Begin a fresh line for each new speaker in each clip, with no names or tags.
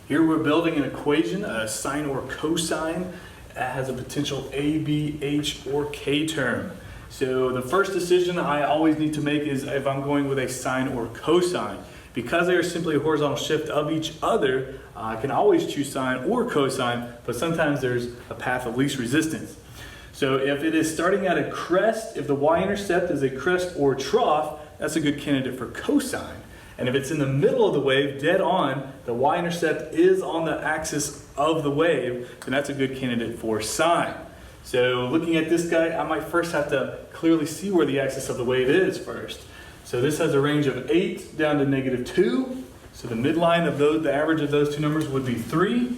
Here we're building an equation, a sine or cosine, that has a potential a, b, h, or k term. So the first decision I always need to make is if I'm going with a sine or cosine. Because they are simply a horizontal shift of each other, I can always choose sine or cosine, but sometimes there's a path of least resistance. So if it is starting at a crest, if the y-intercept is a crest or trough, that's a good candidate for cosine. And if it's in the middle of the wave, dead on, the y-intercept is on the axis of the wave, then that's a good candidate for sine. So looking at this guy, I might first have to clearly see where the axis of the wave is first. So this has a range of 8 down to -2. So the midline of those, the average of those two numbers would be 3,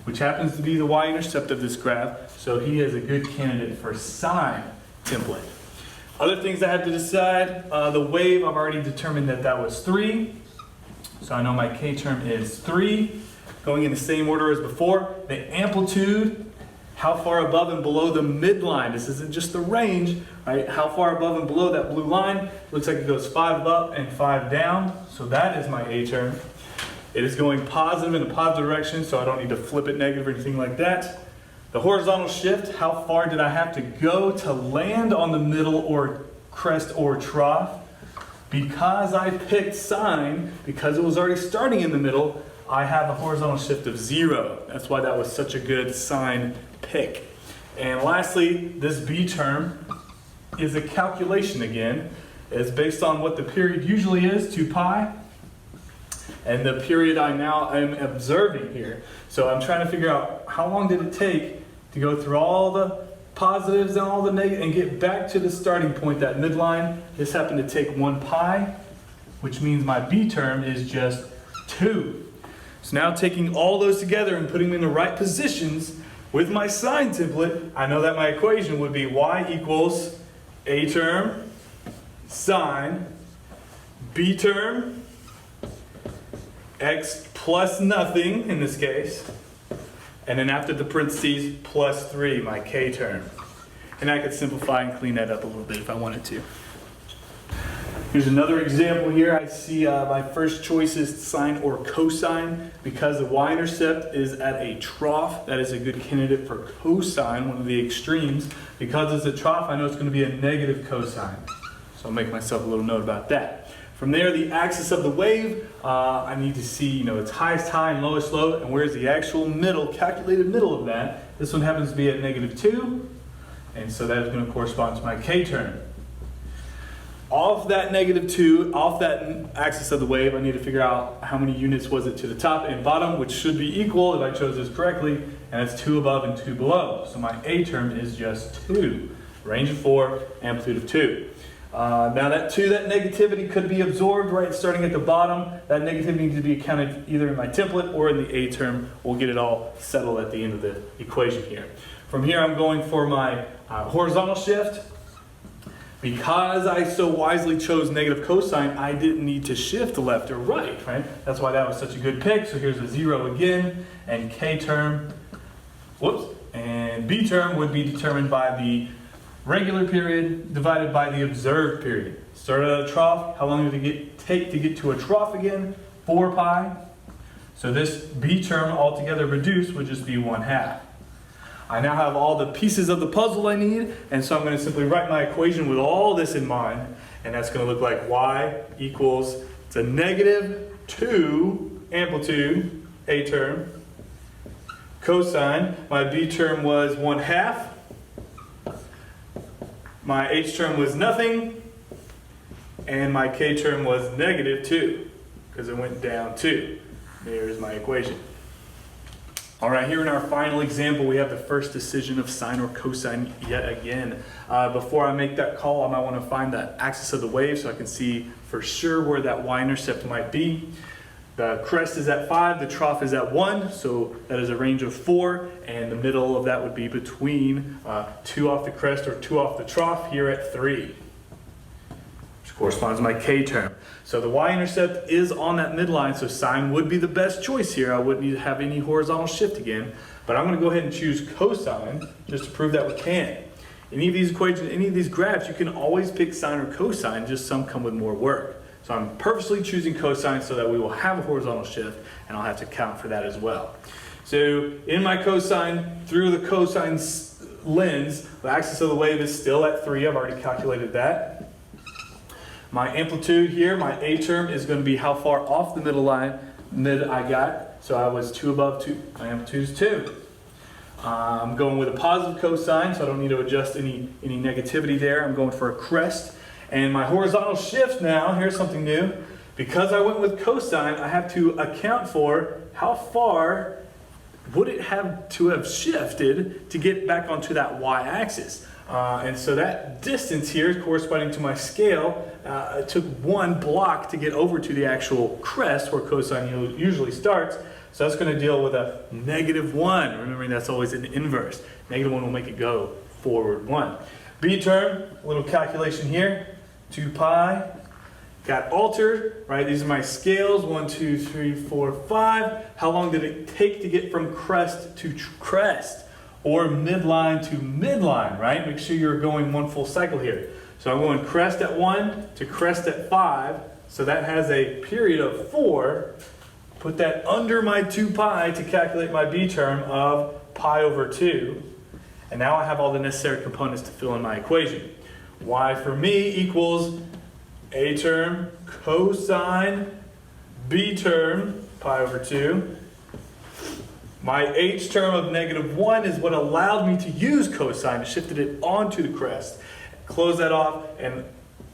which happens to be the y-intercept of this graph. So he is a good candidate for sine template. Other things I have to decide, the wave, I've already determined that that was 3. So I know my k term is 3. Going in the same order as before. The amplitude, how far above and below the midline. This isn't just the range, right? How far above and below that blue line. Looks like it goes 5 up and 5 down. So that is my a term. It is going positive in a positive direction, so I don't need to flip it negative or anything like that. The horizontal shift, how far did I have to go to land on the middle or crest or trough? Because I picked sine, because it was already starting in the middle, I have a horizontal shift of 0. That's why that was such a good sine pick. And lastly, this b term is a calculation again. It's based on what the period usually is, 2 pi. And the period I now am observing here. So I'm trying to figure out how long did it take to go through all the positives and all the negatives and get back to the starting point, that midline. This happened to take 1 pi, which means my b term is just 2. So now taking all those together and putting them in the right positions with my sine template, I know that my equation would be y equals a term sine, b term, x plus nothing in this case, and then after the parentheses plus 3, my k term. And I could simplify and clean that up a little bit if I wanted to. Here's another example here. I see my first choice is sine or cosine. Because the y-intercept is at a trough, that is a good candidate for cosine, one of the extremes. Because it's a trough, I know it's going to be a negative cosine. So I'll make myself a little note about that. From there, the axis of the wave, I need to see, its highest high and lowest low, and where's the actual middle, calculated middle of that. This one happens to be at -2, and so that is going to correspond to my k term. Off that -2, off that axis of the wave, I need to figure out how many units was it to the top and bottom, which should be equal if I chose this correctly, and that's 2 above and 2 below. So my a term is just 2, range of 4, amplitude of 2. Now that negativity could be absorbed right starting at the bottom. That negativity needs to be accounted either in my template or in the a term. We'll get it all settled at the end of the equation here. From here I'm going for my horizontal shift. Because I so wisely chose negative cosine, I didn't need to shift left or right, right? That's why that was such a good pick. So here's a 0 again, and k term, and b term would be determined by the regular period divided by the observed period. Started at a trough, how long did it take to get to a trough again? 4 pi. So this b term altogether reduced would just be 1/2. I now have all the pieces of the puzzle I need, and so I'm going to simply write my equation with all this in mind, and that's going to look like y equals, it's a -2 amplitude, a term, cosine, my b term was 1/2, my h term was nothing, and my k term was -2, because it went down 2. There's my equation. All right, here in our final example, we have the first decision of sine or cosine yet again. Before I make that call, I might want to find the axis of the wave so I can see for sure where that y-intercept might be. The crest is at 5, the trough is at 1, so that is a range of 4, and the middle of that would be between 2 off the crest or 2 off the trough here at 3. Corresponds to my k term. So the y-intercept is on that midline, so sine would be the best choice here. I wouldn't need to have any horizontal shift again, but I'm going to go ahead and choose cosine just to prove that we can. Any of these equations, any of these graphs, you can always pick sine or cosine, just some come with more work. So I'm purposely choosing cosine so that we will have a horizontal shift, and I'll have to count for that as well. So in my cosine, through the cosine lens, the axis of the wave is still at 3. I've already calculated that. My amplitude here, my A term, is going to be how far off the middle line I got. So I was 2 above 2. My amplitude is 2. I'm going with a positive cosine, so I don't need to adjust any negativity there. I'm going for a crest. And my horizontal shift now, here's something new. Because I went with cosine, I have to account for how far would it have to have shifted to get back onto that y-axis. And so that distance here, corresponding to my scale, it took 1 block to get over to the actual crest where cosine usually starts. So that's going to deal with a -1. Remembering that's always an inverse. -1 will make it go forward 1. B term, a little calculation here. 2 pi. Got altered, right? These are my scales. 1, 2, 3, 4, 5. How long did it take to get from crest to crest? Or midline to midline, right? Make sure you're going 1 full cycle here. So I'm going crest at 1 to crest at 5. So that has a period of 4. Put that under my 2 pi to calculate my B term of pi over 2. And now I have all the necessary components to fill in my equation. Y for me equals A term cosine B term pi over 2. My H term of -1 is what allowed me to use cosine, shifted it onto the crest. Close that off, and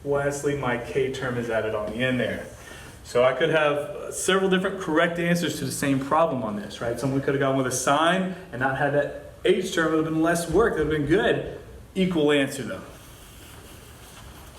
lastly my K term is added on the end there. So I could have several different correct answers to the same problem on this, right? Someone could have gone with a sine and not had that H term. It would have been less work. It would have been good. Equal answer though.